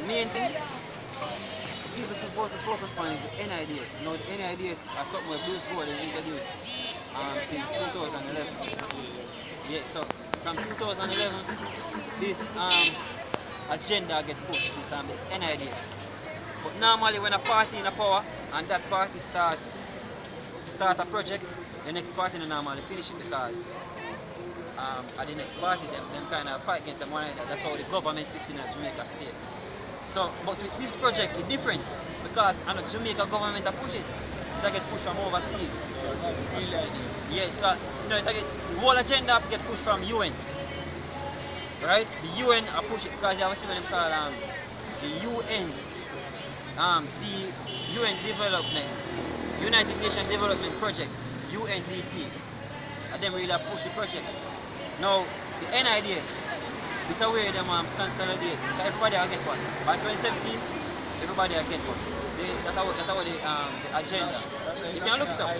main thing people supposed to focus on is the NIDs. Now the NIDs are something where Blues Board has introduced since 2011. Yeah, so from 2011 this agenda gets pushed, this NIDs. But normally when a party in a power and that party start a project, the next party no normally finish it because at the next party them kind of fight against them one another. That's how the government system in Jamaica state. So, but with this project it's different because the Jamaica government push it. It get pushed from overseas. Yeah, it's got, it get, the whole agenda get pushed from UN. Right? The UN push it because they have a thing called the UN, the UN Development, United Nations Development Project, UNDP. And then really push the project. Now, the NIDs, this is where them consolidate. Everybody will get one. By 2017, everybody will get one. See, that's how the agenda. You can look it up.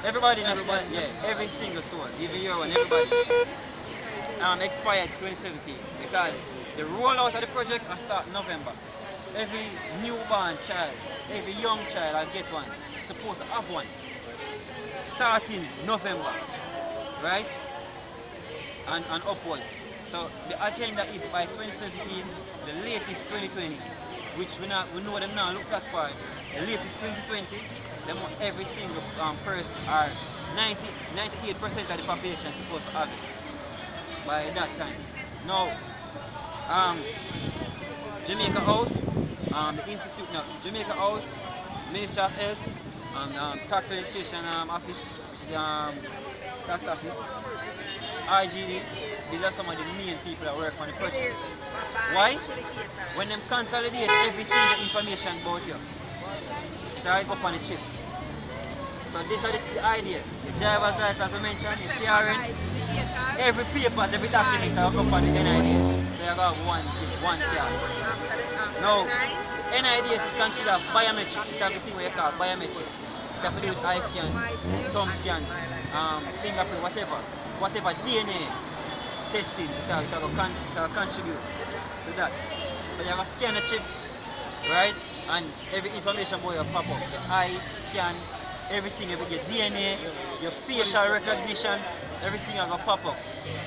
Everybody understand, yeah, every single soul, even your one, everybody. Expired 2017 because the rollout of the project will start November. Every newborn child, every young child will get one. Supposed to have one. Starting November, right? And upwards. So the agenda is by 2017, the latest 2020, which we know them now look that far. The latest 2020, them want every single person or 98% of the population supposed to have it by that time. Now, Jamaica House, the institute now, Jamaica House, Ministry of Health, Tax Registration Office, which is tax office, IGD. These are some of the main people that work on the project. Why? When them consolidate every single information about you, they go up on the chip. So these are the ideas. The driver's license, as I mentioned, the PRN, every papers, every document that will go up on the NIDs. So you got one card. Now, NIDs is considered biometrics. It's everything what you call biometrics. It have to do with eye scan, thumb scan, fingerprint, whatever DNA testing, it will contribute to that. So you have a scan a chip, right? And every information about your pop up. Your eye scan, everything, your DNA, your facial recognition, everything will pop up.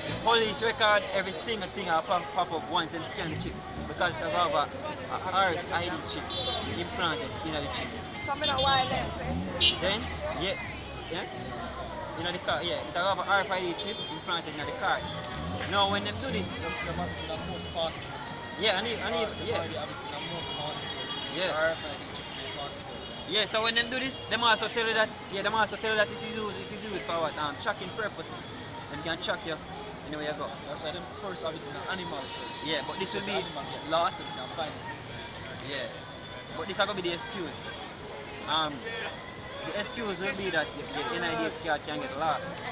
The police record, every single thing will pop up once they scan the chip. Because it will have a RFID chip implanted in the chip. Then, yeah. In the car, yeah, it will have an RFID chip implanted in the car. Now when they do this, yeah, yeah, so when they do this, they also tell you that, it is used for what? Tracking purposes. They can track you anywhere you go. That's why them first have it in an animal first. Yeah, but this will be lost and can find it. Yeah, but this is going to be the excuse. The excuse will be that the NIDs card can get lost.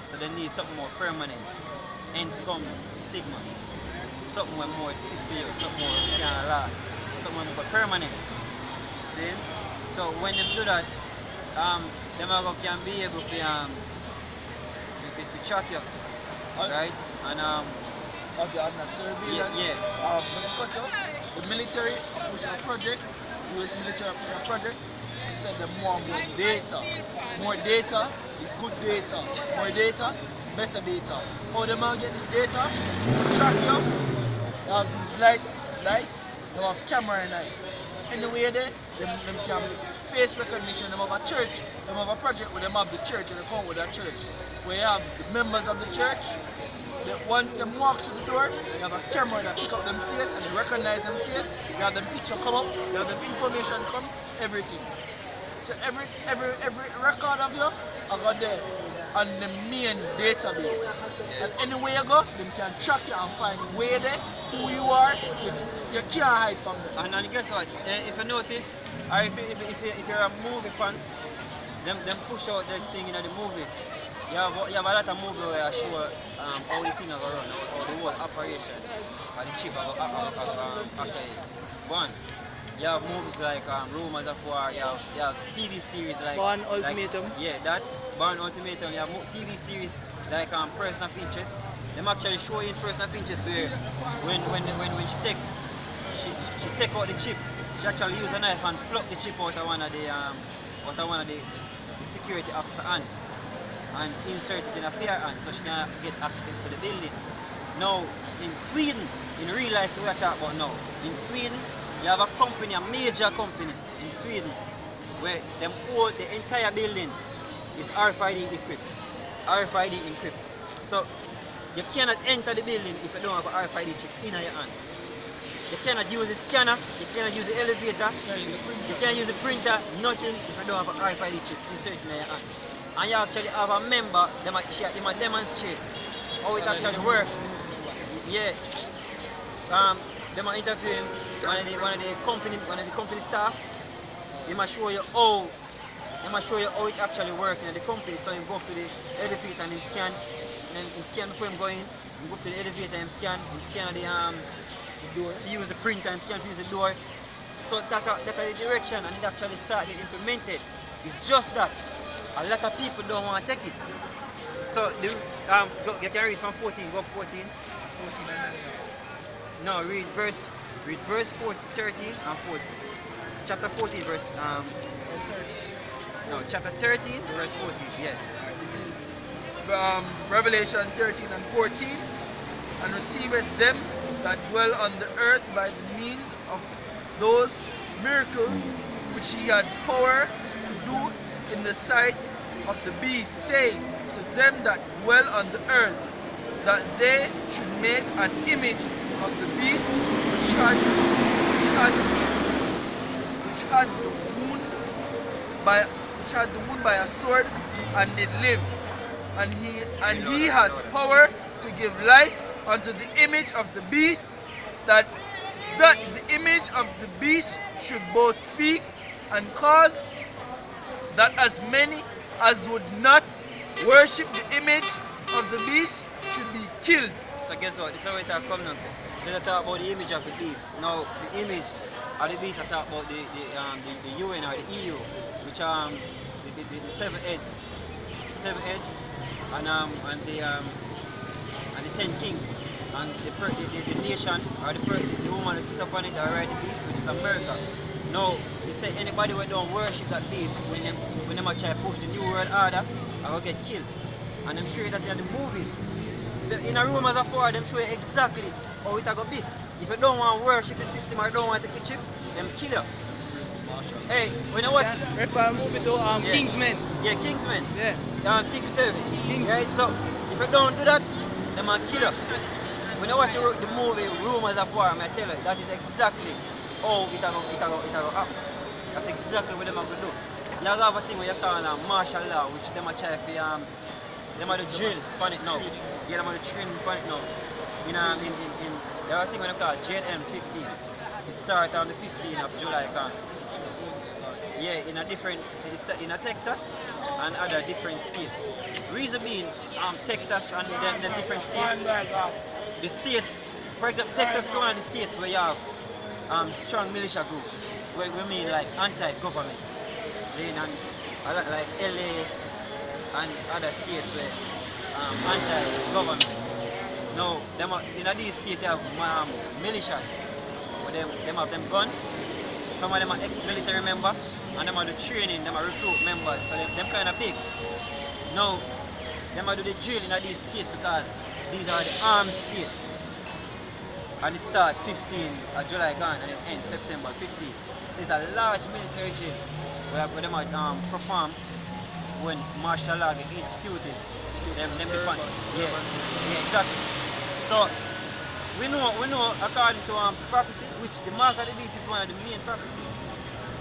So they need something more permanent. Hence come stigma. Something more stick to you, something more can last, something more permanent. See? So when they do that, them can be able to track you, right? And the surveillance. Yeah. The military push a project, US military push a project. They said the more data. More data is good data. More data is better data. How they might get this data? Track you. They have these lights, they have camera in it. Anyway them can face recognition, them have a church, them have a project where them have the church and they come with that church. Where you have the members of the church, once they walk through the door, you have a camera that pick up them face and they recognize them face, you have them picture come up, you have them information come, everything. So every record of you I got there on the main database. And anywhere you go, they can track you and find where there, who you are, you can't hide from them. And guess what? If you notice, or if you're a movie fan, them push out this thing in the movie. You have a lot of movies where I show how the thing are going to run, how the whole operation, how the chip actually run. You have movies like Rumors of War, you have TV series like Born Ultimatum. That Born Ultimatum. You have TV series like Person of Interest. Them actually show you in Person of Interest where when she take she take out the chip. She actually used a knife and pluck the chip out of one of the security officer hand and insert it in a fair hand so she can get access to the building. Now in Sweden, in real life we are talking about now. In Sweden, you have a company, a major company in Sweden, where them all the entire building is RFID equipped. RFID equipped. So you cannot enter the building if you don't have an RFID chip in your hand. You cannot use the scanner, you cannot use the elevator, you can't use the printer, nothing if you don't have an RFID chip inserted in your hand. And you actually have a member, he might demonstrate how it actually works. Yeah. They might interview him, one of the company staff. He might show you how it actually works in the company. So you go to the elevator and him scan, and him scan before him go in. You go to the elevator and him scan the door. He use the printer and scan to use the door. So that's the direction, and it actually start getting implemented. It's just that a lot of people don't want to take it. So you can read from 14, go up 14. No, read verse 40, 13 and 14. Chapter 14 verse chapter 13 verse 14, yeah. This is Revelation 13 and 14. And receiveth them that dwell on the earth by the means of those miracles which he had power to do in the sight of the beast, saying to them that dwell on the earth, that they should make an image of the beast which had the wound by a sword and did live, and he hath power to give life unto the image of the beast, that the image of the beast should both speak and cause that as many as would not worship the image of the beast should be killed. So guess what? This is how it comes now. They talk about the image of the beast. Now the image of the beast I talk about the UN or the EU, which the seven heads, and the 10 kings, and the nation or the woman who sit upon it or ride the beast, which is America. Now it say anybody who don't worship that beast when they try to push the new world order, I will get killed. And I'm sure that in the movies, in a room as a forward, them show you exactly how it will be. If you don't want to worship the system or don't want to take the chip, them kill you. Hey, when you watch refer movie to Kingsman. Yeah, Kingsman. Yeah. Secret Service. Kingsman. Right? So if you don't do that, them will kill you. When you watch the movie Rumors of War, I tell you, that is exactly how it will happen. That's exactly what them are going to do. You have a thing where you call martial law, which them are trying to them are the drills on it now. Yeah, them are the training on it now. There are a thing when they call JM 15. It starts on the 15th of July. Yeah, in a Texas and other different states. Reason being, Texas and the different states. The states, for example, Texas is one of the states where you have strong militia group. Where we mean like anti-government. Then like LA and other states where anti-government. Now, in these states you have militias, where them have them gun. Some of them are ex-military members, and them are the training, them are recruit members, so them kind of big. Now, them are do the drill in these states because these are the armed states. And it starts 15 July gone and it ends September 15. So it's a large military drill where them are perform when martial law get instituted. Them defend. Yeah, exactly. So we know according to prophecy, which the mark of the beast is one of the main prophecy,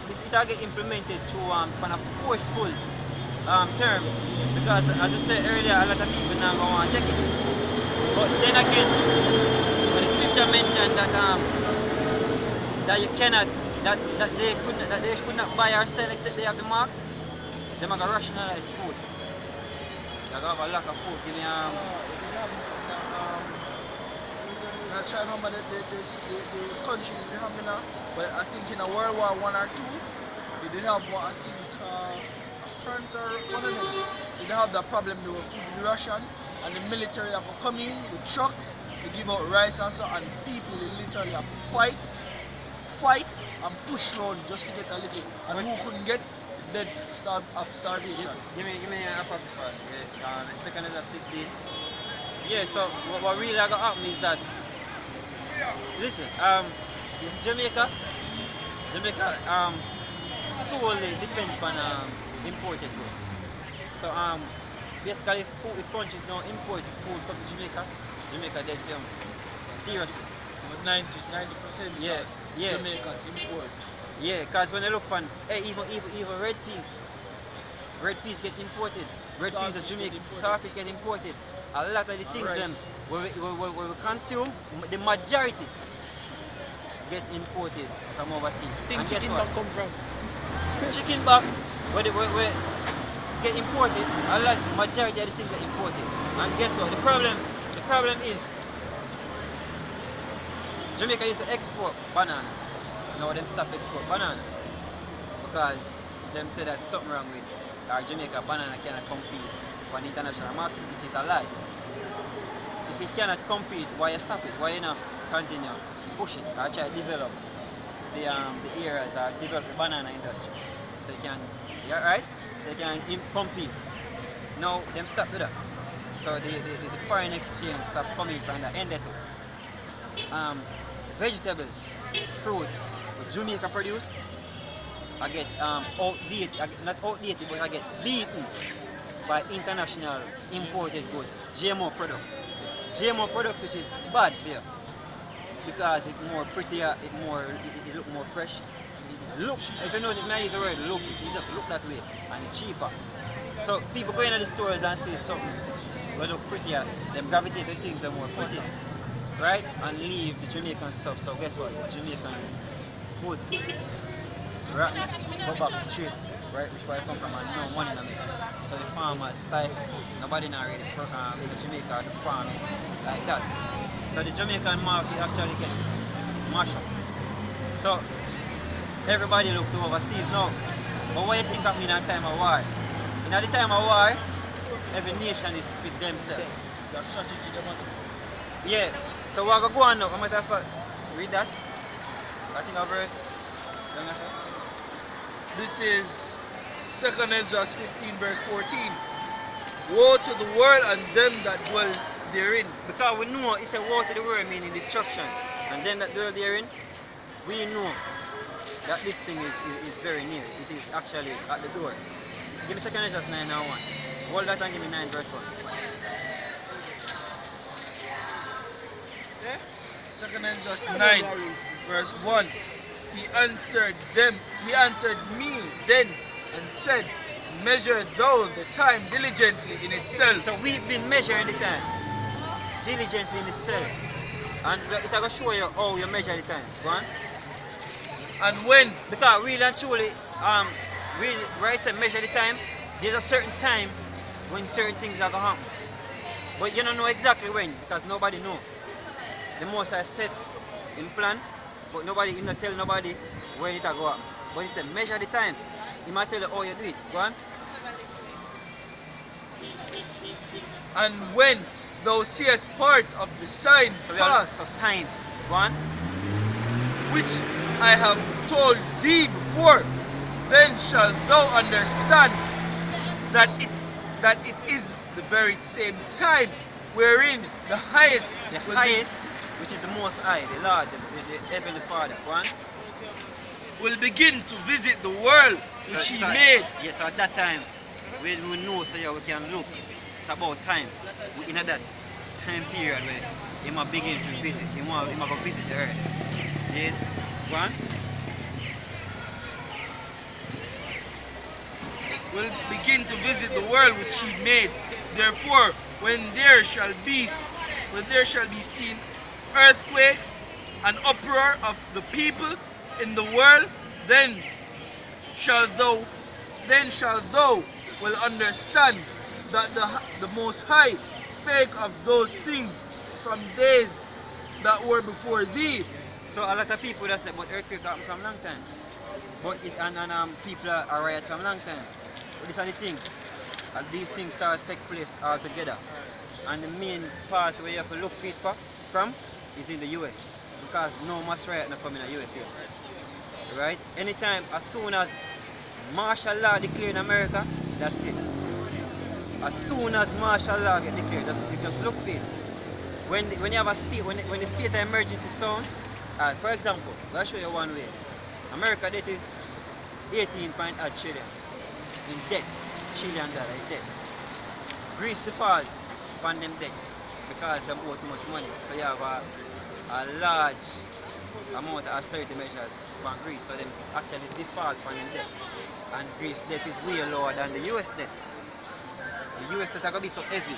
it will get implemented through kind of forceful term, because as I said earlier, a lot of people now go on take it. But then again, when the scripture mentioned that you cannot, that they could not buy or sell except they have the mark, they are going to rationalize food. They have a lack of food. Give me I try to remember the country they have now, but I think in a World War I or II, they did have what I think France or one of them. They did have that problem with food ration, and the military have to come in with trucks to give out rice and so, and people they literally have to fight fight and push round just to get a little. And who couldn't get dead of starvation. Give me a upper before. The second is at 15. Yeah, so what really gonna happen is that, listen, this is Jamaica. Jamaica solely depend on imported goods. So basically if countries don't import food from Jamaica, Jamaica dead film. Seriously. But 90% Yeah, yeah. Jamaica's import. Yeah, because when you look on even red peas get imported. Red peas of Jamaica, starfish get imported. A lot of the things them we consume, the majority get imported from overseas. Think And guess chicken what? back come from? Chicken back where get imported, a lot majority of the things are imported. And guess what? The problem is Jamaica used to export banana. Now them stop export banana because them say that something wrong with Jamaica banana cannot compete on the international market, which is a lie. If it cannot compete, why you stop it? Why you not continue push it or try to develop the areas or develop the banana industry so you can, yeah, right? So you can compete. Now them stop do that. So the foreign exchange stop coming from the end too. Vegetables, fruits, what Jamaica produce, I get outdated, not outdated, but I get beaten by international imported goods, GMO products. GMO products which is bad there because it's more prettier, it look more fresh. It look, if you know the man use the word look, it just look that way and it's cheaper. So people go into the stores and see something will look prettier, them gravitate to things that are more pretty. Right? And leave the Jamaican stuff. So guess what? Jamaican goods rotten, go back straight, right? Which where I come from and no money in it. So the farmers stifle. Nobody not really in Jamaica the farming like that. So the Jamaican market actually get mashed up. So everybody look to overseas now. But what do you think happened in a time of war? In the time of war, every nation is with themselves. It's a strategy they want to do. Yeah. So we're going to go on now. I'm going to read that. I think a verse. This is 2nd Ezra 15 verse 14. Woe to the world and them that dwell therein. Because we know it's a woe to the world meaning destruction. And them that dwell therein, we know that this thing is very near. It is actually at the door. Give me 2nd Ezra 9 now 1. Hold that and give me 9 verse 1. Yeah? 2nd Ezra 9 verse 1. He answered me then and said, measure thou the time diligently in itself. So we've been measuring the time diligently in itself. And it's going to show you how you measure the time. Go on. And when? Because really and truly, right to measure the time, there's a certain time when certain things are going to happen. But you don't know exactly when because nobody knows. The most I set in plan, but nobody, he not tell nobody when it will go up. But it's a measure the time. He might tell you how you do it. Go on. And when thou seest part of the signs pass, so signs. Go on. Which I have told thee before, then shalt thou understand that it is the very same time wherein the highest, which is the most high, the Lord, the Heavenly Father, one, will begin to visit the world which He made. Yes, so at that time, we know so yeah, we can look. It's about time. We in that time period where He might begin to visit. He might go visit the earth. See it? One. Will begin to visit the world which He made. Therefore, when there shall be seen earthquakes and uproar of the people in the world, then shall thou will understand that the Most High spake of those things from days that were before thee. So a lot of people that say, but earthquake happened from long time. But people are riot from long time. But this is the thing. These things start to take place all together. And the main part where you have to look from is in the US. Because no mass riot not coming in the US here. right? Anytime, as soon as martial law declared in America, that's it. As soon as martial law get declared, just look for it. When you have a state, when the state of emergency sound, for example, I'll show you one way. America debt is 18.8 trillion in debt, trillion dollar in debt. Greece default on them debt because they owe too much money. So you have a large amount of austerity measures from Greece, so they actually default on them debt. And Greece debt is way lower than the US debt. The US debt are going to be so heavy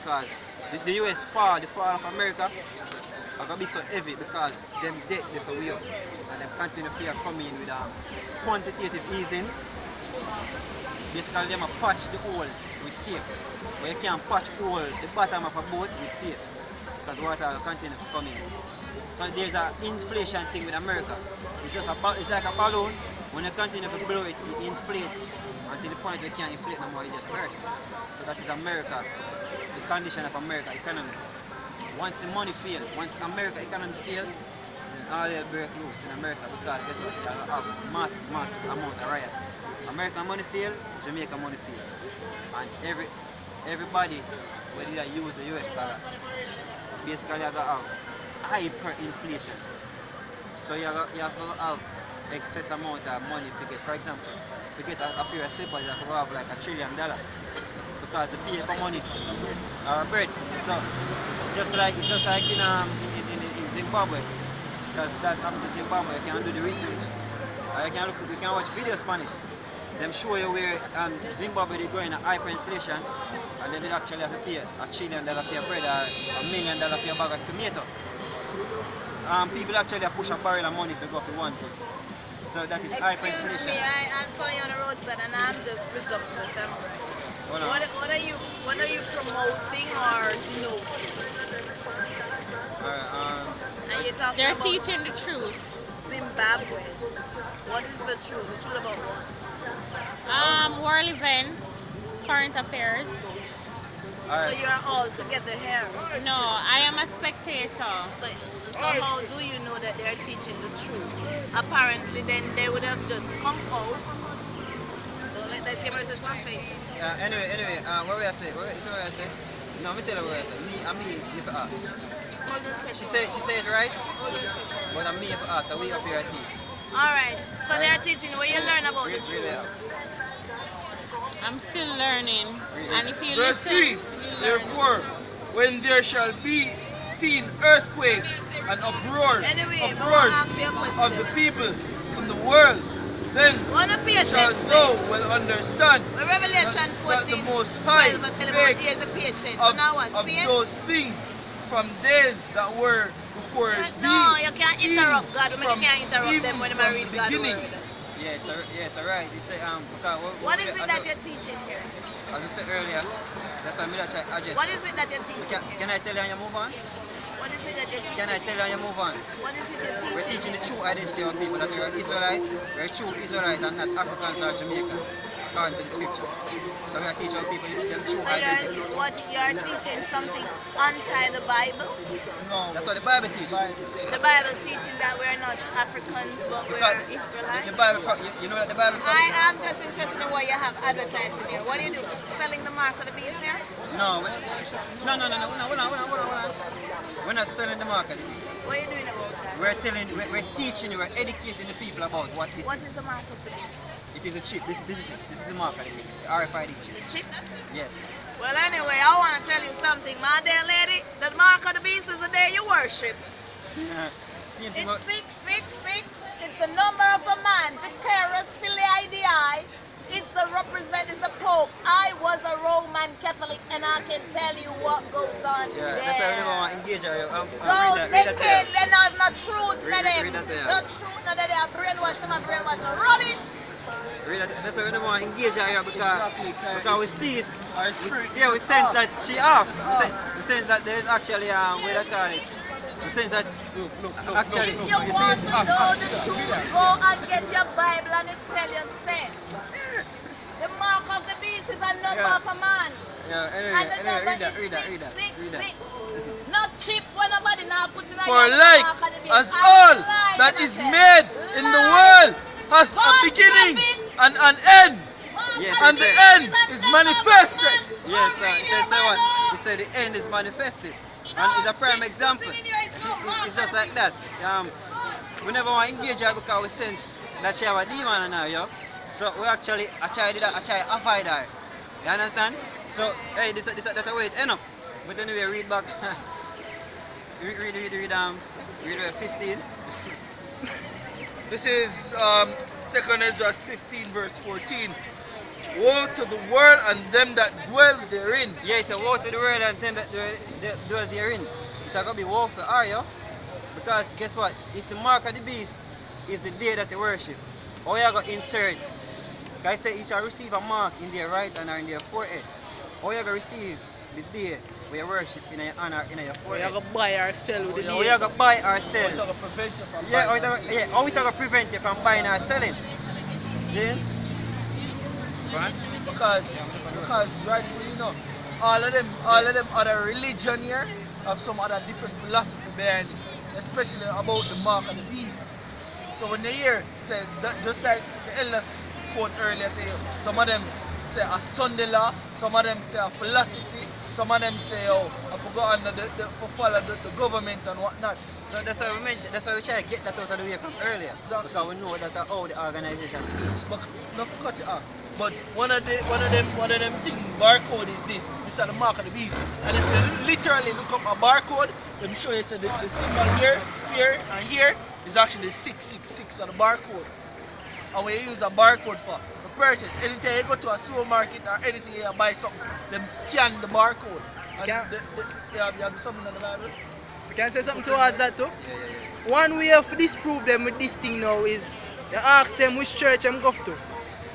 because the US fall, the fall of America are going to be so heavy because them debt is so way up. And them continue to come in with quantitative easing. Basically, them patch the holes with tape. But you can't patch hole the bottom of a boat with tapes because water will continue to come in. So there's an inflation thing with America. It's like a balloon. When you continue to blow it, it inflates until the point where you can't inflate no more, it just bursts. So that is America, the condition of America economy. Once the money fails, once America economy fails, all hell break loose in America because guess what? You have massive amount of riot. American money fail, Jamaica money fail. And everybody whether they use the US dollar, basically you have to have hyperinflation. So you have to have excess amount of money to get. For example, to get a pair of slippers you have to have like $1 trillion because the paper money or bread. So it's just like in Zimbabwe. Because that happened in Zimbabwe, you can do the research. You can watch videos on it. Them show you where Zimbabwe is going to hyperinflation and then they actually have to pay $1 trillion for your bread or $1 million for your bag of tomato. People actually push a barrel of money to go for one foot. So that is hyperinflation. Excuse me, I saw you on the roadside and I'm just presumptuous. What are you promoting or no? And you're talking They're about teaching the truth. Zimbabwe. What is the truth? The truth about what? World events, current affairs. So you're all together here. No, I am a spectator. So how do you know that they're teaching the truth? Apparently then they would have just come out. Don't let that camera touch my face. Anyway, what will I say? What I say? No, let me tell you what I say. Me, if I ask. She said it right, but I'm me if I ask, so we up here to teach. Alright, so they're teaching what you learn about the truth. I'm still learning. And if you Verse 3, listen, you learn. therefore, when there shall be seen earthquakes and uproars of the people in the world, then shall thou well understand Revelation 14, that the Most High 12, spake of those things from days that were before No, thee, you can't interrupt God. You can't interrupt them when they read God's word. Yes, alright. It's What is it that you're teaching here? As I said earlier, that's why I'm going to address. What is it that you're teaching? Can I tell you and you move on? What is it that you're teaching? Can I tell you and you move on? What is it you're We're teaching? teaching the true identity of people, that we're Israelite, we're true Israelite and not Africans or Jamaicans, according to the scripture. So we are teaching people them true So identity. you're teaching something anti the Bible? no, That's what the Bible teaches. The Bible teaching that we're not Africans but we're Because Israelites? the Bible, you know that the Bible. I am just interested in what you have advertising here. What do you do? Selling the mark of the beast here? No, we're not selling the mark of the beast. What are you doing about that? We're teaching you, we're educating the people about what this What is. is the mark of the beast? It is a chip. This is it. This is the mark of the beast. The RFID chip. Chip? Yes. Well, anyway, I want to tell you something, my dear lady. The mark of the beast is the day you worship. Same thing. It's 666. It's the number of a man, Vicarious Filii Dei. It's the Pope. I was a Roman Catholic and I can tell you what goes on Yeah, there. that's why I want to engage her. They're not truth. Read that there. Not truth. Not that they are brainwashed them and brainwash them. Rubbish. That's why we don't want to engage her because we see it. our spirit We sense that she off. We sense that there is actually what do you call it? We sense that actually If you want to know the truth, go and get your Bible and it tell you say. The mark of the beast is a number of a man. Yeah, And the number read that. is 666. Not cheap when nobody now put in a for mark like of the beast. as And all lie, that I is said. made in the Lie. world has a God's beginning prophets. and an end. Yes, And the end is manifested. Yes, sir. It said what? It said the end is manifested. And it's a prime example. It's just like that. We never want to engage her because we sense that she have a demon in her, yo. So we actually, I try to avoid her. You understand? So, hey, that's the way it end up. But anyway, read back. read 15. This is 2 Ezra 15 verse 14. Woe to the world and them that dwell therein. Yeah, it's a woe to the world and them that dwell therein. It's going to be woe for her, yo. Because guess what? If the mark of the beast is the day that they worship, how you going to insert? God said you shall receive a mark in their right hand or in their forehead. How you going to receive the day where you worship in your hand or in your We forehead? are going to buy or sell with the How day. you going to buy or It's sell? going to prevent you from Yeah, buying how and selling. how we going to prevent you from buying or selling? See? Right? Because rightfully you know, all of them other religion here have some other different philosophy behind it, especially about the mark of the beast. So when they hear say that, just like the elders quote earlier, say some of them say a Sunday law, some of them say a philosophy, some of them say I forgot for follow the government and whatnot. So that's why we mentioned, that's why we try to get that out of the way from earlier. Exactly. Because we know that how the organization teach. But not to cut it off. But one of them thing barcode is this. This is the mark of the beast. And if you literally look up a barcode, let me show you so the symbol here, and here is actually the 666 on the barcode. And we use a barcode for purchase. Anytime you go to a supermarket or anything you buy something, them scan the barcode. And Yeah. you have something on the Bible? Can I say something towards that too? One way of disprove them with this thing now is you ask them which church them go to.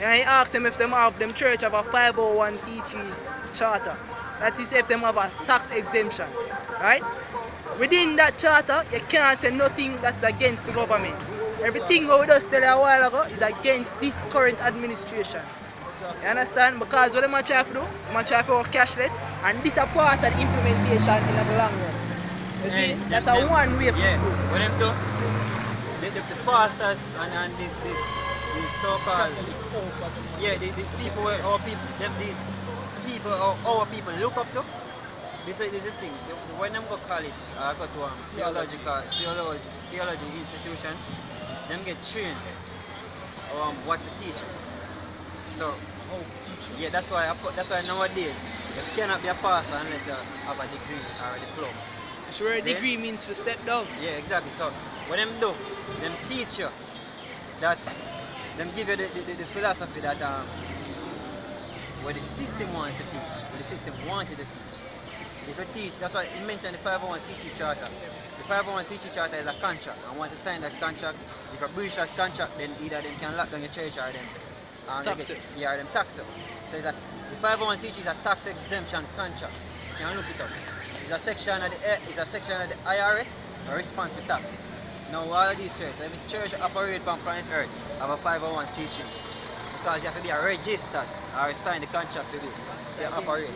And you ask them if them have them church have a 501c3 charter. That is if them have a tax exemption. Right? Within that charter, you can't say nothing that's against the government. Everything what we just tell you a while ago is against this current administration. You understand? Because what they try to do, they try to work cashless, and this is a part of the implementation in the long run. You see, that's a one way of Yeah, disprove. what them do, the pastors and these so-called, yeah, these people, our people look up to. This is the thing. When them go to college, I go to theology institution, them get trained what to teach. So yeah, that's why nowadays you cannot be a pastor unless you have a degree or a diploma. Sure, a degree means to step down. Yeah, exactly. So what them do, them teach you that, them give you the philosophy that what the system wanted to teach, what the system wanted to teach. If you teach, that's why you mentioned the 501c3 charter. The 501c3 charter is a contract, and once you sign that contract, if you breach that contract, then either them can lock down your church or them Tax it. Yeah, them tax it. So it's that the 501c3 is a tax exemption contract. You can look it up. It's a section of the IRS, a response for tax. Now all of these churches, every church operate on planet Earth have a 501c3. Because you have to be registered or sign the contract to do it. So you operate.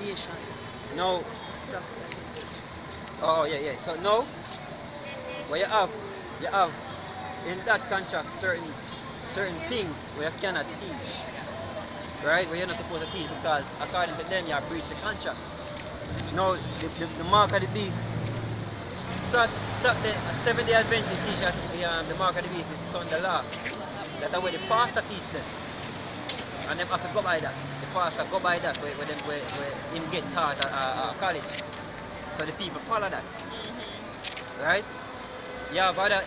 Now, oh yeah. So now, what you have in that contract certain things where you cannot teach, right? Where you're not supposed to teach because according to them you have breached the contract. Now the mark of the beast, the 7-day Adventist teach that the mark of the beast is Sunday law. That's the way the pastor teach them, and them have to go by that. The pastor go by that where him get taught at college. So the people follow that, right? You have other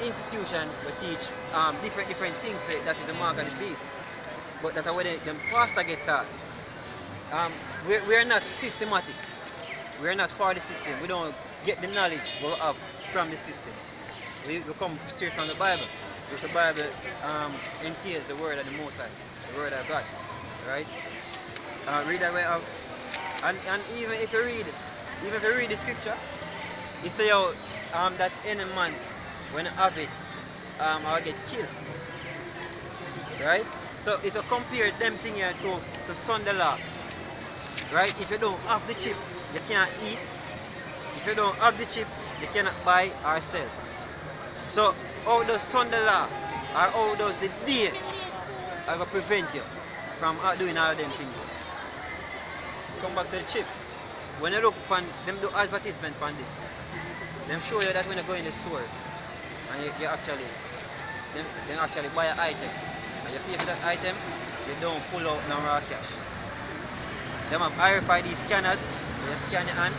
institution will teach different things. That is the mark of the beast. But that's where the pastor get taught. We're not systematic. We're not for the system. We don't get the knowledge we have from the system. We come straight from the Bible. Which the Bible entails the word of the Most High, the word of God, right? Read that way of, and even if you read the scripture, it say that any man when you have it, I'll get killed. Right? So if you compare them thing here to Sunday law, right? If you don't have the chip, you cannot eat. If you don't have the chip, you cannot buy or sell. So how does Sunday law or how does the day I go prevent you from doing all them things? Come back to the chip. When you look on them do advertisement on this, them show you that when you go in the store and you actually them actually buy an item and you pay for that item, you don't pull out no raw cash. Them have Rfid scanners, you scan your hand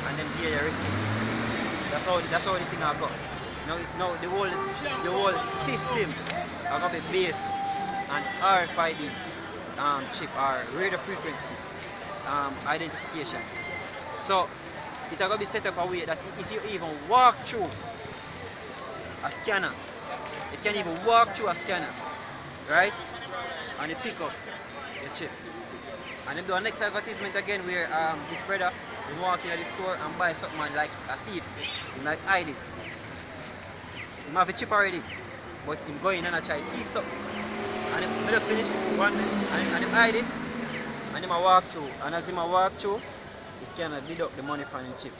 and then give you your receipt. That's how the thing I go. Now the whole system are gonna be based on RFID chip or radio frequency identification. So it's gonna be set up a way that if you even walk through a scanner, it can even walk through a scanner, right? And you pick up your chip. And then do a next advertisement again where this brother will walk into the store and buy something like a thief, he might hide it. He have a chip already, but him go in and I try to thief something. And he just finish one and he hide it, and he walk through. And as he walk through, he scanner deduct the money from the chip.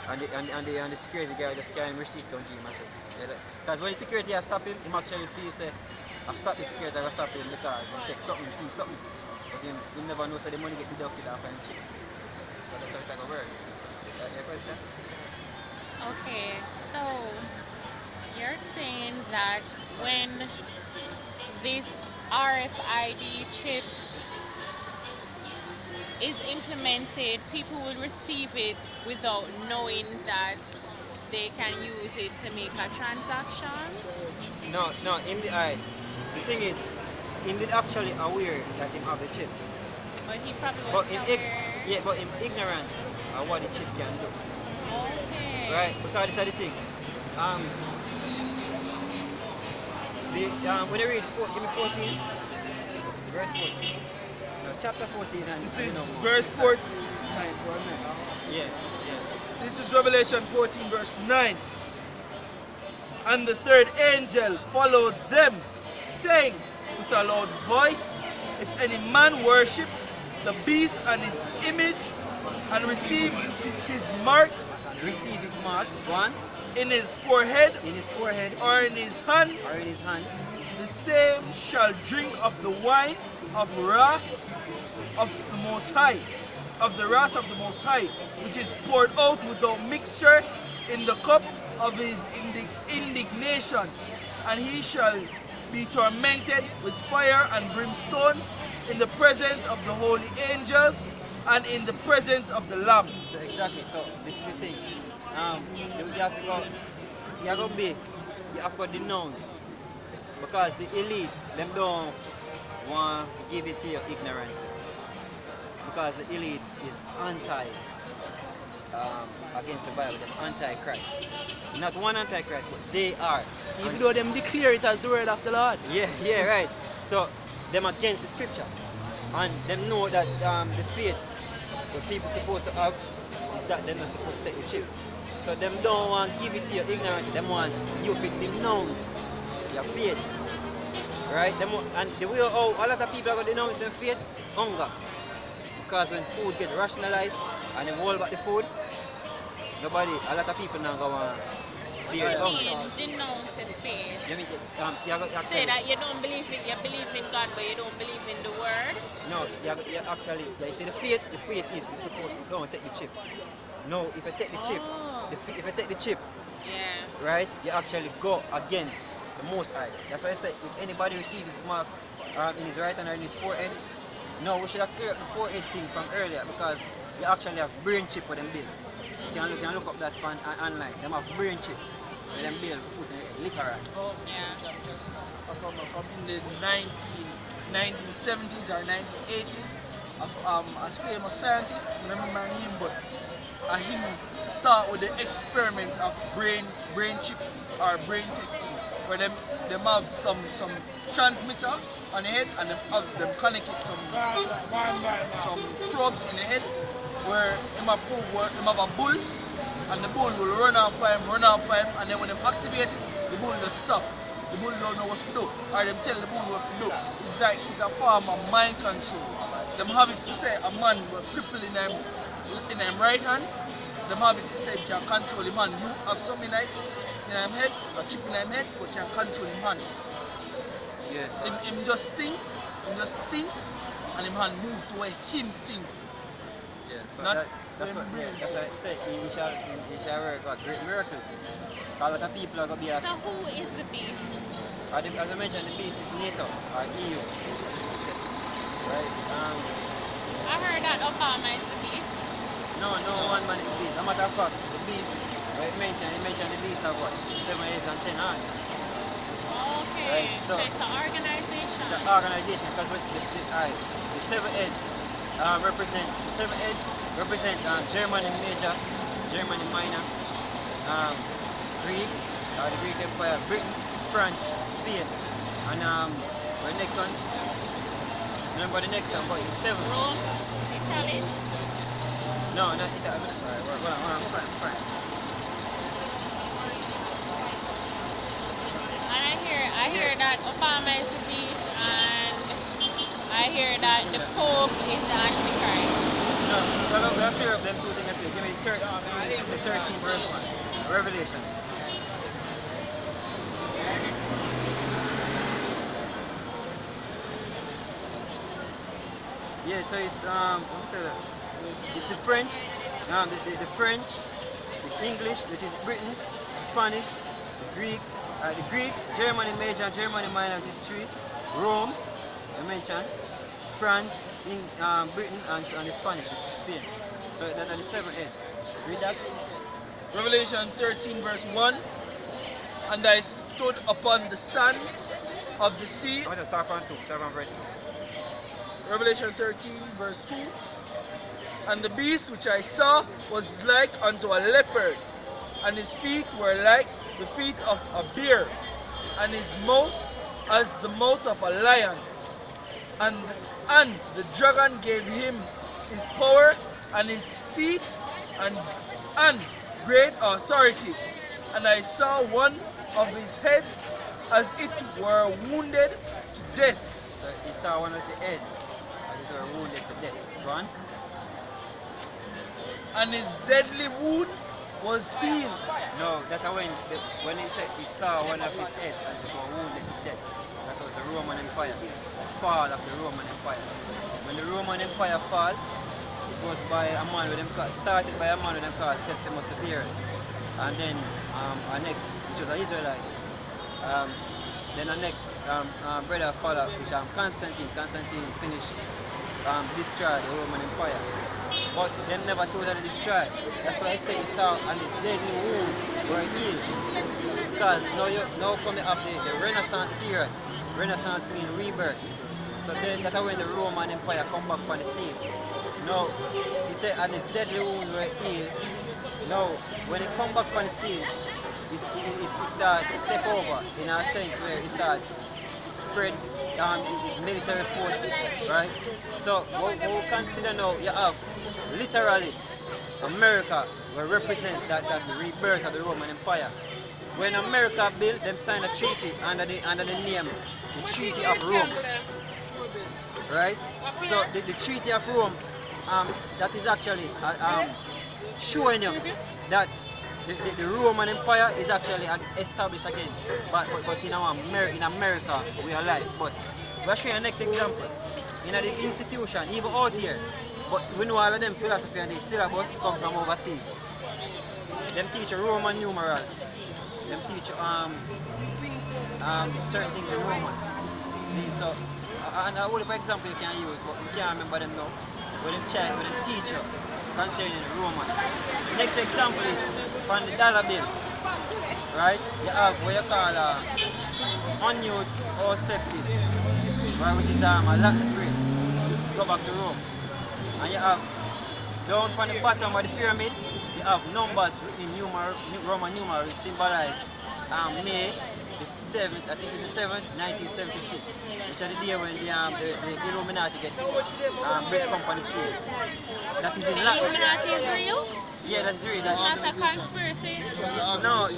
And the security guard just carry him receipt down to him and says, because when the security has stop him, he actually feels say, I stop the security, I stop him because he take something, thief something. But he never knows that the money get deducted off of the chip. So that's how it go work. Your question? Okay, so you're saying that when this RFID chip is implemented, people will receive it without knowing that they can use it to make a transaction? No, the thing is, he did actually aware that he have the chip. But he probably But wasn't him aware. but him ignorant of what the chip can do. Okay. Right? Because this is the thing. When you read give me 14, verse 14. No, chapter 14 and This and is no more. verse 14. Yeah. This is Revelation 14 verse 9. And the third angel followed them, saying with a loud voice, if any man worship the beast and his image, and receive his mark Receive his mark, one, in his forehead in his forehead or in his hand, or in his hand, the same shall drink of the wine of wrath of the Most High, of the wrath of the Most High, which is poured out without mixture in the cup of his indignation, and he shall be tormented with fire and brimstone in the presence of the holy angels and in the presence of the Lamb. So exactly. So this is the thing. You have to denounce, because the elite them don't want to give it to you ignorant, because the elite is anti against the Bible, they're anti-Christ. Not one anti-Christ, but they are. Even though them declare it as the word of the Lord. Yeah, right. So them against the scripture, and them know that the faith what people supposed to have is that they're not supposed to take the chip. So them don't want to give it to you ignorant. Them want you to denounce your faith, right? And the way how a lot of people are going to denounce their faith, hunger, because when food gets rationalized and they hold back the food, a lot of people now go on. Denounce his faith. Say that you don't believe in, you believe in God, but you don't believe in the word. No, you actually, you see the faith is supposed to don't take the chip. No, if you take the chip, if you take the chip, Yeah. right, you actually go against the Most High. That's why I say if anybody receives this mark in his right hand or in his forehead, no, we should have cleared up the forehead thing from earlier, because you actually have brain chip for them build. You can look up that online. Them have brain chips. Them build put in it, literal. Yeah. From in the 1970s or 1980s, as famous scientist, I remember him, but him start with the experiment of brain chip or brain testing, where them have some transmitter on the head, and them connect it some probes in the head, where them have a bull, and the bull will run off him, and then when they activate it, the bull will stop. The bull don't know what to do, or them tell the bull what to do. It's like it's a form of mind control. Them have it to say a man will cripple in them right hand. Them have it to say you can control the man. You have something like in him head, a chip in him head, but you can control him hand. Yes. Him just think, and him hand move to where him think. Yeah, so Not that's when what brains. that's what it said. He shall work out great miracles. A lot of people are gonna be asked. So who is the beast? As I mentioned, the beast is NATO or EU. Right? I heard that Obama is the beast. No, one man is the beast. As a matter of fact, the beast, he mentioned the beast have what? 7 heads and 10 hands. Okay, Right, so so- it's an organization. It's an organization because the 7 heads represent Germany major, Germany minor, Greeks, the Greek Empire, Britain, France, Spain, and the next one. Remember the next one, but it's 7. Rome, Italy. No, not Italy. Hold on, fine. And I hear that Obama is the beast, and I hear that the Pope is the Antichrist. No, we'll clear up them two things. Give me the 13 verse 1, Revelation. Yeah, so it's the French, the French, the English, which is Britain, Spanish, the Greek, Germany major, Germany minor, which is 3, Rome, I mentioned, France, Britain, and the Spanish, which is Spain. So that are the 7 heads. Read that. Revelation 13 verse 1. And I stood upon the sand of the sea. I want to start from 2, start from verse 2. Revelation 13 verse 2. And the beast which I saw was like unto a leopard, and his feet were like the feet of a bear, and his mouth as the mouth of a lion. And the dragon gave him his power and his seat and great authority. And I saw one of his heads as it were wounded to death. So he saw one of the heads as it were wounded to death. Go on. And his deadly wound was healed. No, that's when he said he saw one of his heads as it were wounded to death. That was the Roman Empire. The fall of the Roman Empire. When the Roman Empire fall, it was by a man with them started by a man with them called Septimus Severus. And then our next, which was an Israelite. Then our next brother father, which Constantine. Constantine finished destroy the Roman Empire. But them never totally destroyed. That's why I say he saw and his deadly wounds were healed. Because now coming up the Renaissance period. Renaissance means rebirth. So that's when the Roman Empire come back on the scene. Now, he said and his deadly wounds were healed. Now, when it come back on the scene, it started to take over in a sense where it started spread military forces, right? So what we consider now, you have literally America will represent that the rebirth of the Roman Empire. When America built, them signed a treaty under the name, the Treaty of Rome, right? So the Treaty of Rome, that is actually showing you that the Roman Empire is actually established again, but in America we are alive. But we're showing the next example. In the institution, even out here, but we know all of them philosophy and the syllabus come from overseas. Them teach Roman numerals. Them teach certain things in Romans. See, so and only for example you can use, but we can't remember them now. When them teach you concerning the Roman. The next example is on the dollar bill, right? You have what you call unused or septis, right? Which is a Latin phrase. Go back to Rome, and you have down on the bottom of the pyramid, you have numbers written in Roman numeral, which symbolize May the 7th, I think it's the 7th, 1976, which is the day when the Illuminati get break company seal. That is in Latin. Illuminati is real? Yeah, that's real. Not a conspiracy? No,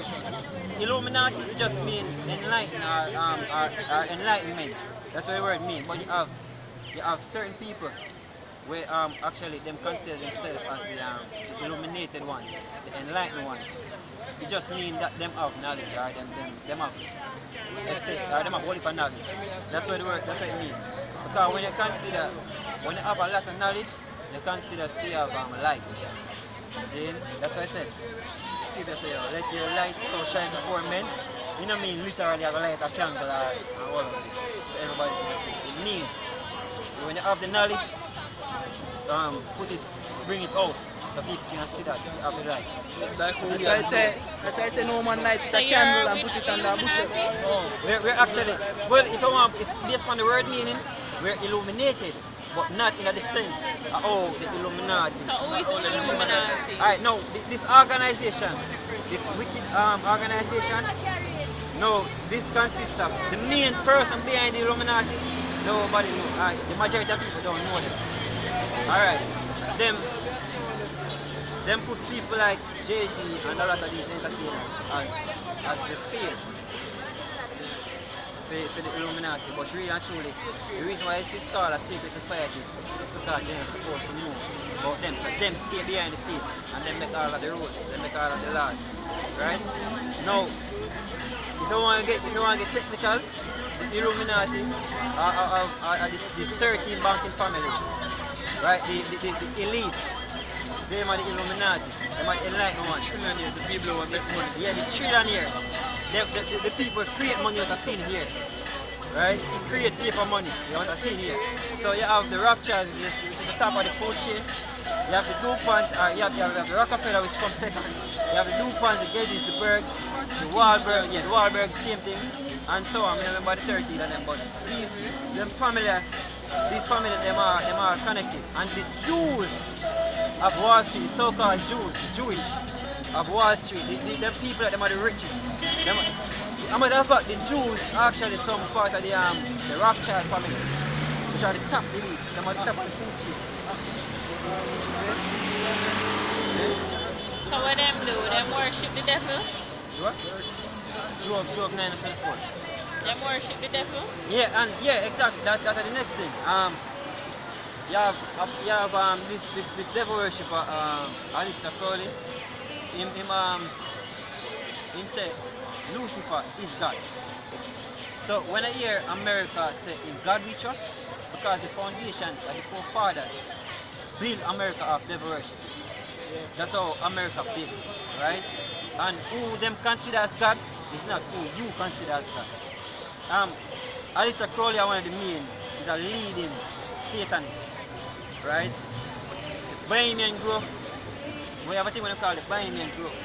Illuminati it just means enlightenment. That's what the word means. But you have certain people where actually them consider themselves as the illuminated ones, the enlightened ones. It just means that them have knowledge, or them have access, or them have whole heap of knowledge. That's what it means. Because when you have a lot of knowledge, you consider that you have light. See? That's what I said. Scripture says, let your light so shine before men. You know mean literally have a light, a candle, or all of it. So everybody can see. It means when you have the knowledge, bring it out so people can see that you have the light. Like how we That's why are I say no man lights a candle and put it on the bushes. We're actually, well, if based on the word meaning, we're illuminated, but not in the sense of the Illuminati. So who is the Illuminati? Alright, now this organization, this wicked organization, no, this consists of the main person behind the Illuminati. Nobody knows. Alright, the majority of people don't know them. Alright, them put people like Jay-Z and a lot of these entertainers as the face for the Illuminati, but really and truly, the reason why it's called a secret society is because they're not supposed to know about them. So them stay behind the scene and they make all of the rules, they make all of the laws. Right? Now, if you want to get technical, the Illuminati are these 13 banking families. Right? The elites. They are the Illuminati, they are the enlightened ones. the people who make money. Yeah, the trillionaires. The people create money out of thin here. Right? Create paper money out of thin here. So you have the Rothschilds, which is the top of the food chain. You have the DuPont, you have the Rockefeller, which comes second. You have the DuPont, the Gettysburg, the Wahlberg, the Wahlberg, same thing. And so on. I remember the 13 of them, but these families, them are connected. And the Jews of Wall Street, so-called Jews, the Jewish of Wall Street, the people that them are the richest. As a matter of fact, the Jews are actually some part of the Rothschild family, which are the top elite. Them are the top of the food chain. So what them do? Them worship the devil? What? Job 9 and 24. Them worship the devil? Yeah, exactly. That's the next thing. You have this devil worshipper, Alistair Crowley. Him say Lucifer is God. So when I hear America say in God we trust, because the foundation of the forefathers build America of devil worship. That's how America built, right? And who them consider as God is not who you consider as God. Alistair Crowley, one of the main, is a leading Satanist, right? Bohemian Grove, we have a thing when we call it Bohemian Grove.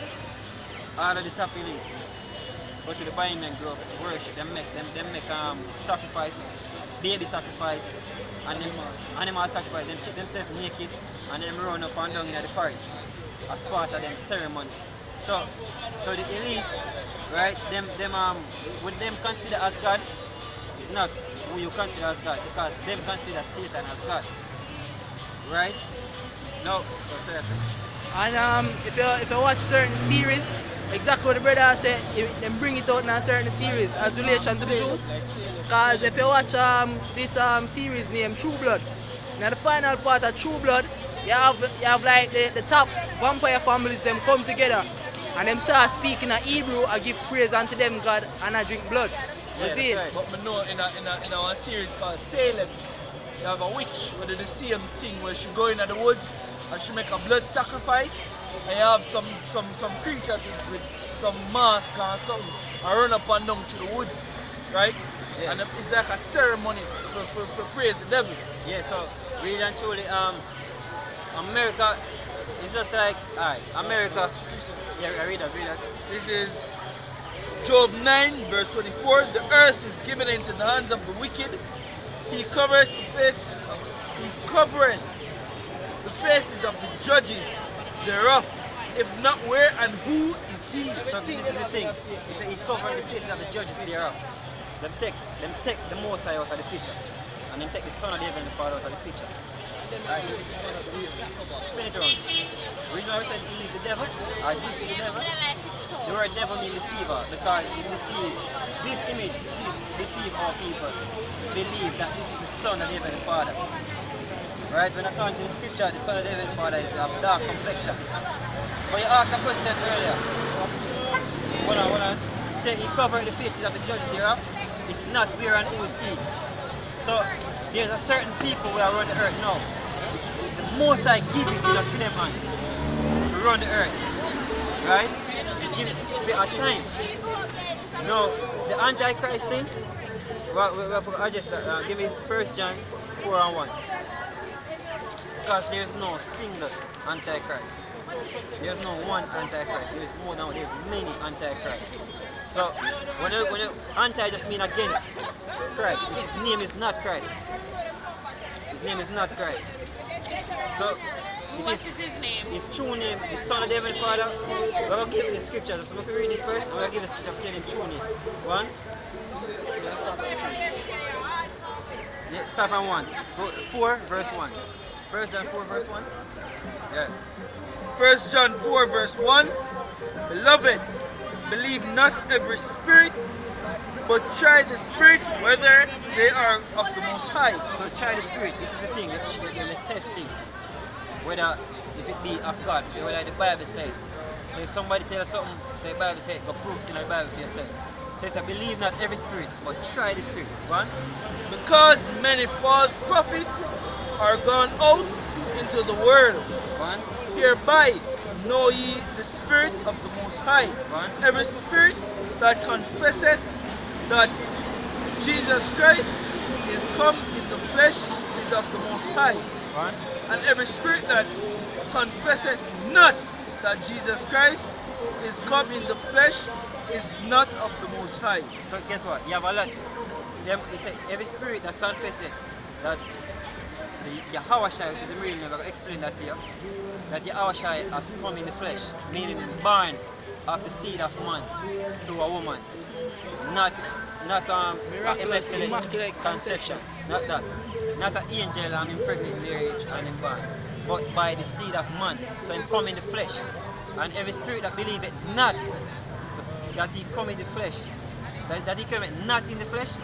All of the top elites go to the Bohemian Grove, worship, they make sacrifice, baby sacrifice, and them animal sacrifice, them check themselves naked and them run up and down in the forest as part of them ceremony. So the elite, right, what them consider as God is not who you consider as God, because them consider Satan as God. Right? No, And if you watch certain series, exactly what the brother said, them bring it out in a certain series as relation to the Jews. Because if you watch this series named True Blood, now the final part of True Blood, you have like the top vampire families, them come together and them start speaking in Hebrew and give praise unto them God and I drink blood. You see it? right. But we know in our series called Salem, you have a witch who do the same thing where she go into the woods and she make a blood sacrifice, and you have some creatures with some mask or something and run up and down through the woods, right? Yes. And it's like a ceremony for praise the devil. Yeah, so really and truly, America is just like, alright, America. Yeah, read that. This is Job 9 verse 24. The earth is given into the hands of the wicked. He covers the faces of the judges thereof. If not, where and who is he? So this is the thing. He said he covered the faces of the judges thereof. Them take the Most High out of the picture. And then take the Son of the Heavenly Father out of the picture. Right, spin it around. The reason why we said he is the devil, or this is the devil, the word devil means deceiver, because it deceives, this image deceives our people. Believe that this is the Son of the Heavenly Father. Right? When I come to the scripture, the son of the heavenly father is of dark complexion. But you asked a question earlier. Hold on. Say he covered the faces of the judges thereof. If not, where and who is he? So there's a certain people who are around the earth now. The most I give it in a film hands to run the earth. Right? Give it a time. No, the Antichrist thing, we have to adjust that. Give me 1 John 4 and 1. Because there's no single Antichrist. There's no one Antichrist. There's more now. There's many Antichrists. So when you anti just mean against Christ, which his name is not Christ. His name is not Christ. So What is his name? his true name, the Son of the Heavenly Father. We're going to give you the scriptures. So we can read this first, and we're going to give the scripture to tell him true name. 1. Yeah, start from 1. 4 verse 1. 1 John 4 verse 1. Yeah. 1 John 4 verse 1. Beloved, believe not every spirit, but try the spirit whether they are of the Most High. So try the spirit. This is the thing. They test things. Whether if it be of God, whether the Bible said. So if somebody tells something, say the Bible said, go prove in the Bible for yourself. So it's a believe not every spirit, but try the spirit. 1. Because many false prophets are gone out into the world. 1. Hereby know ye the Spirit of the Most High. 1. Every spirit that confesseth that Jesus Christ is come in the flesh is of the Most High. 1. And every spirit that confesseth not that Jesus Christ is come in the flesh is not of the Most High. So guess what? You have a lot. He said every spirit that confesses that the Yahushua, which is a real name, I'm going to explain that to you. That Yahushua has come in the flesh, meaning born of the seed of man through a woman. Not Miraculous, immaculate immaculate conception. Not that. Not an angel and impregnate marriage and him born. But by the seed of man. So him come in the flesh. And every spirit that believeth not that he come in the flesh, that he come not in the flesh,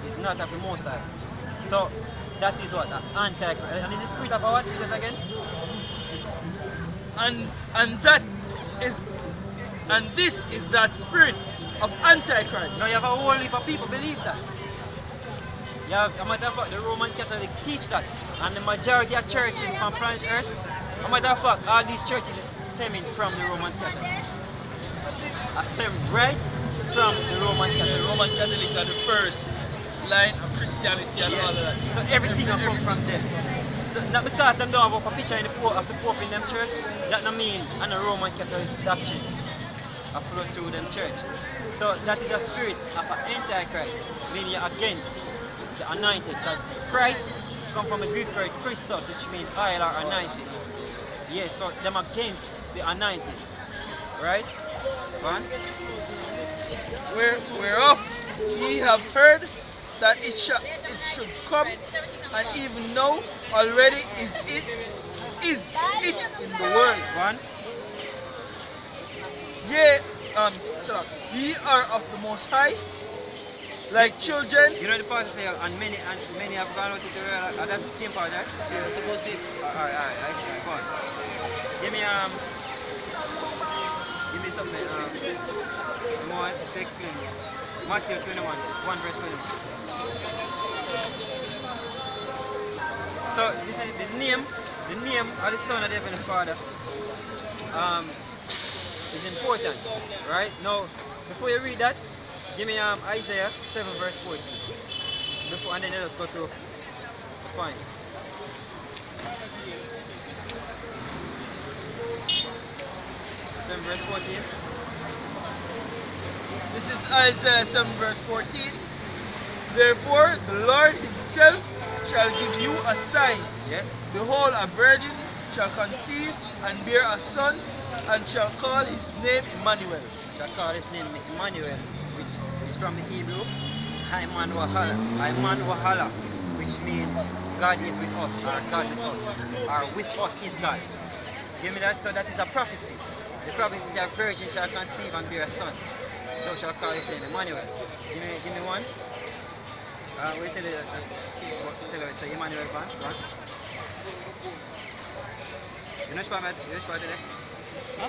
is not of the Most High. So that is what? Antichrist. And is the spirit of what? Read that again. And that is, and this is that spirit of Antichrist. Now you have a whole heap of people believe that. You have, a matter of fact, the Roman Catholic teach that. And the majority of churches on planet Earth, a matter of fact, all these churches is stemming from the Roman Catholic. A stem right from the Roman Catholic. The Roman Catholic are the first line of Christianity and all of that. So everything will come from them. So not because them don't have a picture in the Pope, of the Pope in them church, that don't mean and the Roman Catholic doctrine a flow through them church. So that is a spirit of an Antichrist, meaning you're against the anointed, because Christ come from the Greek word Christos, which means oil or anointed. Yes, so them against the anointed. Right? One. Whereof ye have heard that it should come, and even now already is it in the world. One. Yea, ye are of the Most High, like children. You know the part say, and many have gone out into the world. That same part, right? Yeah, supposed to. Alright, I see. Go on. Give me something. More to explain. Matthew 21, 1 verse 21. So this is the name of the Son of the Heavenly Father is important, right? Now, before you read that, give me Isaiah 7 verse 14. And then let us go to the point. Verse 14. This is Isaiah 7 verse 14. Therefore the Lord himself shall give you a sign. Yes. Behold, a virgin shall conceive and bear a son, and shall call his name Emmanuel. Shall call his name Emmanuel, which is from the Hebrew Hayman Wahala, which means God is with us, or God with us, or with us is God. Give me that. So that is a prophecy. The prophecy is a virgin shall conceive and bear a son. Thou shalt call his name Emmanuel. Give me one. Wait till you say Emmanuel, one. You know which part there? Huh?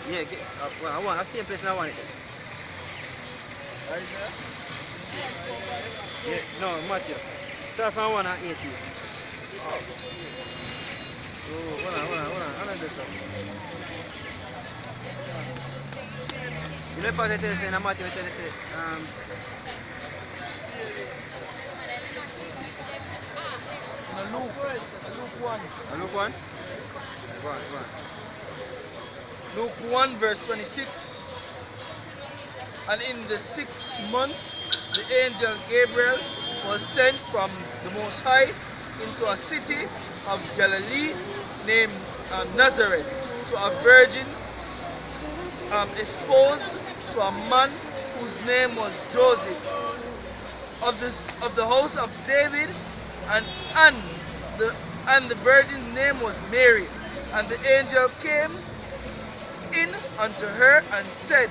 Yeah, well, I want, I've seen a place and I want it. Isaiah? Yeah, no, Matthew. Start from 1 and 18. Oh. Oh, hold on. I'm gonna do something. You know what I tell you, say, Matthew, I tell you, say, Luke 1. Luke 1? Go on. Luke 1 verse 26. And in the 6th month, the angel Gabriel was sent from the Most High into a city of Galilee named Nazareth to a virgin espoused to a man whose name was Joseph of the house of David, and the virgin's name was Mary. And the angel came in unto her and said,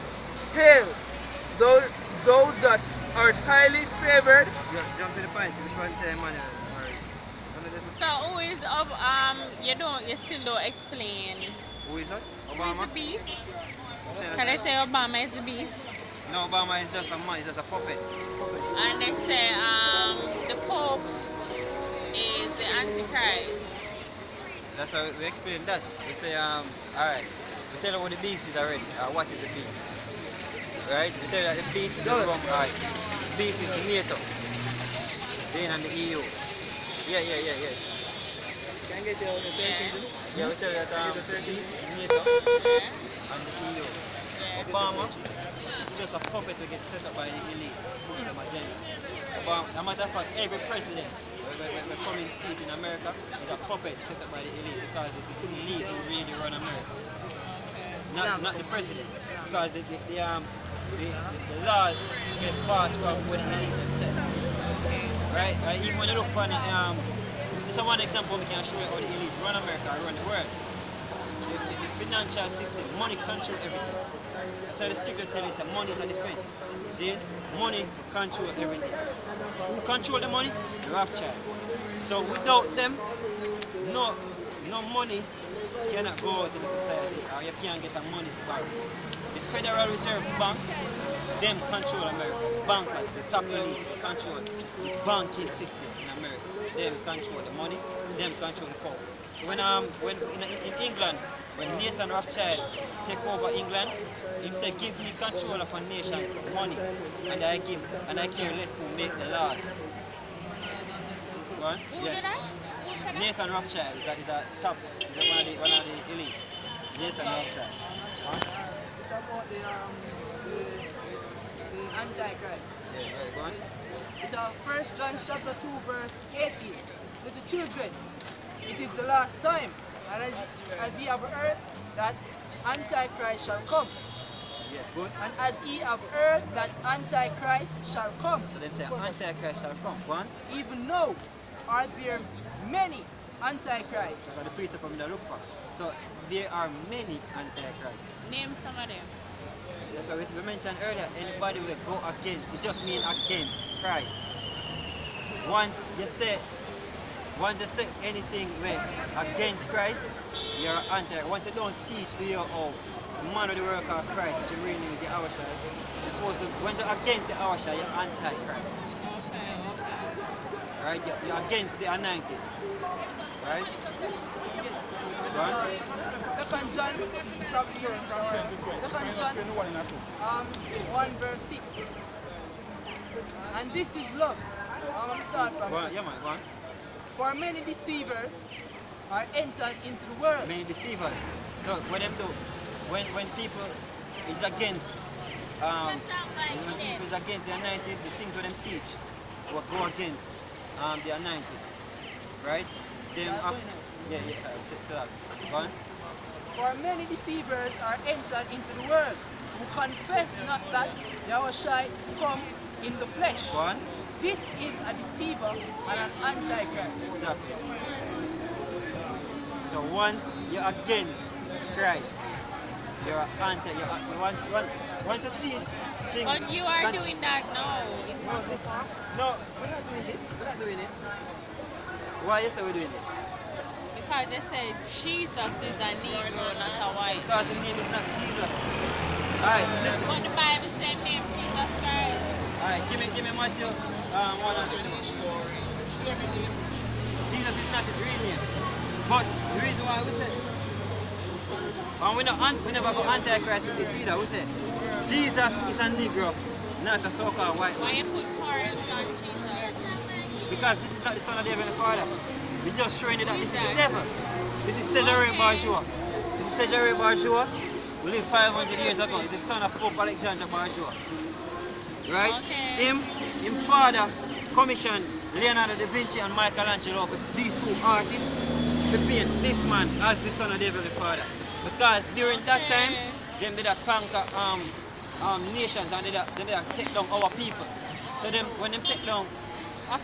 Hail, thou that art highly favored. Jump to the point. Which one tell man? So who is you still don't explain. Who is that? Who is Obama? the beast? Say that Can I again. say Obama is the beast? No, Obama is just a man, he's just a puppet. And they say the Pope is the Antichrist. That's how we explain that. We say, alright, we tell you what the beast is already. What is the beast? Right? We tell you that the beast is the Rome. The beast is the NATO. Then and the EU. Yes. Can I get your Yeah, we tell you that the beast is NATO and the EU. Obama is just a puppet to get set up by the elite, push them agenda. Obama, as a matter of fact, every president we come in seat in America is a puppet set up by the elite because it's the elite who really run America. Not the president. Because the laws get passed from what the elite themselves. Right? Even when you look on this is one example we can show you how the elite run America or run the world. The financial system, money control everything. So the speaker tells us that money is a defense. See? Money control everything. Who control the money? The Rothschild. So without them, no money cannot go out to the society, or you can't get the money to bank. The Federal Reserve Bank, them control America. Bankers, the top elites control the banking system in America. Them control the money, them control the power. So when in England, when Nathan Rothschild take over England, he said, give me control of a nation's money, and I care less who make the laws. Go on? Who did I? Who said that? Nathan Rothschild is a top, is one of the elite. Nathan Rothschild. Go on? It's about the Antichrist. Yeah, go on. It's 1 John chapter 2 verse 18. Little children, it is the last time, and as ye have heard that Antichrist shall come, Yes, good. and as ye have heard that Antichrist shall come, So they say Antichrist shall come. Go on. even now are there many Antichrists. That's the precept I'm going to look for. So there are many Antichrists. Name some of them. That's what we mentioned earlier. Anybody will go against. It just means against Christ. Once you say anything against Christ, you're anti. Once you don't teach the man of the work of Christ, which you really is the Awashai, supposed to, when you're against the Awashai, you're anti-Christ. Okay. Right? You're against the anointed. Right? Go on. Second John, probably hearing this already. Second John 1 verse 6. And this is love. I'm going to start from Go on. Yeah, man, go on. For many deceivers are entered into the world. Many deceivers. So what them do? When people is against when people is against the anointed, the things that them teach will go against the anointed. Right? Them say that. Go on. For many deceivers are entered into the world, who confess not that Yahushua is come in the flesh. Go on. This is a deceiver and an antichrist. Exactly. So once you're against Christ, you're anti. You want to teach things. But you are doing that now. No, we're not doing this. We're not doing it. Why you say we're doing this? Because they said Jesus is a Negro, not a white. Because the name is not Jesus. Alright, listen. But the Bible said name Jesus Christ. Alright, give me Matthew 1:21. Jesus is not his real name. But the reason why we say, and we never go anti-Christ with this either, we say, Jesus is a Negro, not a so-called white Why man. you put quarrels on Jesus? Because this is not the son of the heavenly Father. We're just showing you that Who this is is the that? devil. This is Cesare Borgia. This is Cesare Borgia, who lived 500 years ago. He's the son of Pope Alexander Borgia. Right? Okay. Him father commissioned Leonardo da Vinci and Michelangelo with these two artists to paint this man as the son of the heavenly Father. Because during that time, them did conquer nations and they did take down our people. So them when them take down